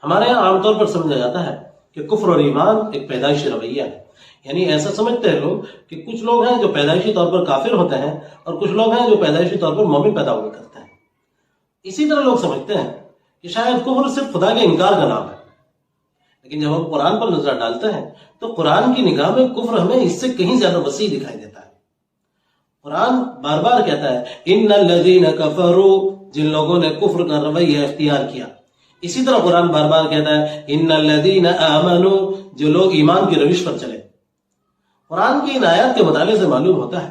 ہمارے یہاں عام طور پر سمجھا جاتا ہے کہ کفر اور ایمان ایک پیدائشی رویہ ہے، یعنی ایسا سمجھتے ہیں لوگ کہ کچھ لوگ ہیں جو پیدائشی طور پر کافر ہوتے ہیں اور کچھ لوگ ہیں جو پیدائشی طور پر مومن پیدا ہوئے کرتے ہیں۔ اسی طرح لوگ سمجھتے ہیں کہ شاید کفر صرف خدا کے انکار کا نام ہے، لیکن جب ہم قرآن پر نظر ڈالتے ہیں تو قرآن کی نگاہ میں کفر ہمیں اس سے کہیں زیادہ وسیع دکھائی دیتا ہے۔ قرآن بار بار کہتا ہے ان الذین کفروا، جن لوگوں نے کفر کا رویہ اختیار کیا۔ اسی طرح قرآن بار بار کہتا ہے ان الذین آمنوا، جو لوگ ایمان کی روش پر چلے۔ قرآن کی ان آیات کے مطالعے سے معلوم ہوتا ہے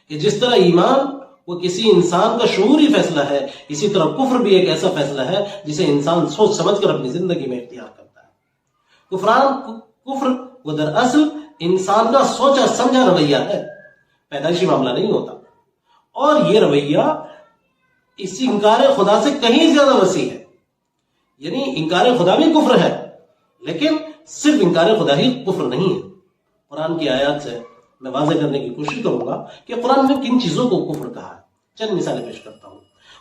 کہ جس طرح ایمان وہ کسی انسان کا شعوری فیصلہ ہے، اسی طرح کفر بھی ایک ایسا فیصلہ ہے جسے انسان سوچ سمجھ کر اپنی زندگی میں اختیار کرتا ہے۔ کفر وہ دراصل انسان کا سوچا سمجھا رویہ ہے، پیدائشی معاملہ نہیں ہوتا، اور یہ رویہ اس انکار خدا سے کہیں زیادہ وسیع ہے۔ یعنی انکار خدا بھی کفر ہے، لیکن صرف انکار خدا ہی کفر نہیں ہے۔ قرآن کی آیات سے میں واضح کرنے کی کوشش کروں گا کہ قرآن میں کن چیزوں کو کفر کہا ہے۔ چند مثالیں پیش کرتا ہوں۔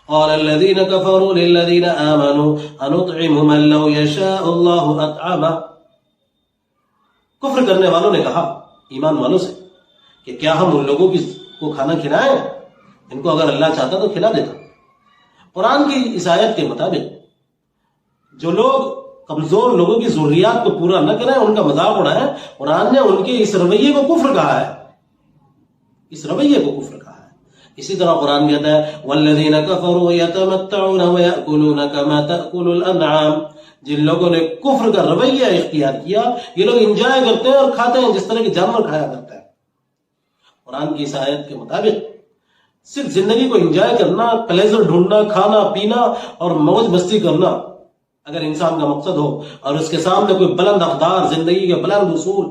قال الذين كفروا للذين آمنوا أنطعم من لو يشاء الله أطعمه، کفر کرنے والوں نے کہا ایمان والوں سے کہ کیا ہم ان لوگوں کو کھانا کھلائیں، ان کو اگر اللہ چاہتا تو کھلا دیتا۔ قرآن کی اس آیت کے مطابق جو لوگ کمزور لوگوں کی ضروریات کو پورا نہ کریں، ان کا مذاق اڑائیں، قرآن نے ان کے اس رویے کو کفر کہا ہے، اس رویے کو کفر کہا ہے۔ اسی طرح قرآن کہتا ہے والذین کفروا یتمتعون ویأکلون کما تأکل الانعام، جن لوگوں نے کفر کا رویہ اختیار کیا یہ لوگ انجوائے کرتے ہیں اور کھاتے ہیں جس طرح کے جانور کھایا کرتے ہیں۔ قرآن کی اس آیت کے مطابق صرف زندگی کو انجوائے کرنا، پلیزر ڈھونڈنا، کھانا پینا اور موج مستی کرنا اگر انسان کا مقصد ہو، اور اس کے سامنے کوئی بلند اقدار، زندگی کے بلند اصول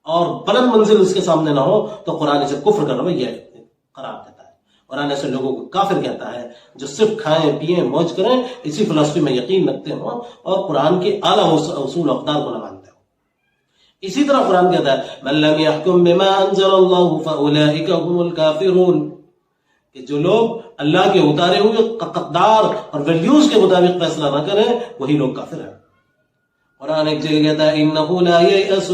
اور بلند منزل اس کے سامنے نہ ہو، تو قرآن اسے کفر کا رویہ قرار دیتا ہے۔ قرآن ایسے لوگوں کو کافر کہتا ہے جو صرف کھائیں پیئیں موج کریں، اسی فلسفی میں یقین رکھتے ہوں اور قرآن کے اعلیٰ اصول و اقدار کو نہ مانتے ہوں۔ اسی طرح قرآن کہتا ہے من لم يحكم بما انزل الله فاولئك هم الكافرون، کہ جو لوگ اللہ کے اتارے ہوئے اقدار اور ویلیوز کے مطابق فیصلہ نہ کریں وہی لوگ کافر ہیں۔ قرآن ایک جگہ کہتا ہے انه لا ييأس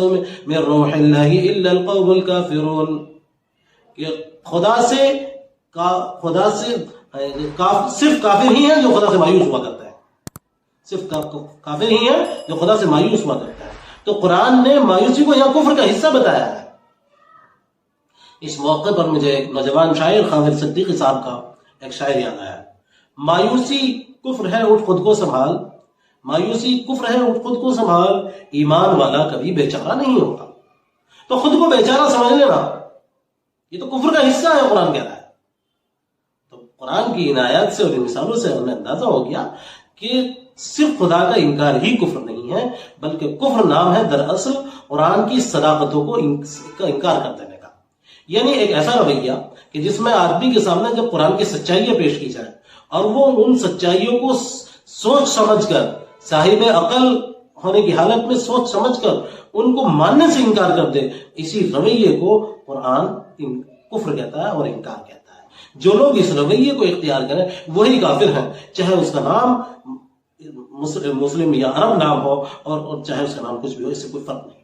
من روح الله الا القوم الكافرون، کہ خدا سے صرف کافر ہی ہیں جو خدا سے مایوس ہوا کرتا ہے، صرف کافر ہی ہیں جو خدا سے مایوس ہوا کرتا ہے۔ تو قرآن نے مایوسی کو یہاں کفر کا حصہ بتایا ہے۔ اس موقع پر مجھے ایک نوجوان شاعر خالد صدیقی صاحب کا ایک شاعر یاد آیا، مایوسی کفر ہے اٹھ خود کو سنبھال، مایوسی کفر ہے اٹھ خود کو سنبھال، ایمان والا کبھی بیچارہ نہیں ہوتا۔ تو خود کو بیچارہ سمجھ لینا یہ تو کفر کا حصہ ہے، قرآن کہہ رہا ہے۔ تو قرآن کی ان آیات سے اور ان مثالوں سے ہمیں اندازہ ہو گیا کہ صرف خدا کا انکار ہی کفر نہیں ہے، بلکہ کفر نام ہے دراصل قرآن کی صداقتوں کو انکار کر دینے کا۔ یعنی ایک ایسا رویہ کہ جس میں آدمی کے سامنے جب قرآن کی سچائیاں پیش کی جائیں اور وہ ان سچائیوں کو سوچ سمجھ کر، صاحب عقل ہونے کی حالت میں سوچ سمجھ کر ان کو ماننے سے انکار کر دے، اسی رویے کو قرآن کفر کہتا ہے اور انکار کہتا ہے۔ جو لوگ اس رویے کو اختیار کریں وہی کافر ہیں، چاہے اس کا نام مسلم یا عرب نام ہو اور چاہے اس کا نام کچھ بھی ہو، اس سے کوئی فرق نہیں۔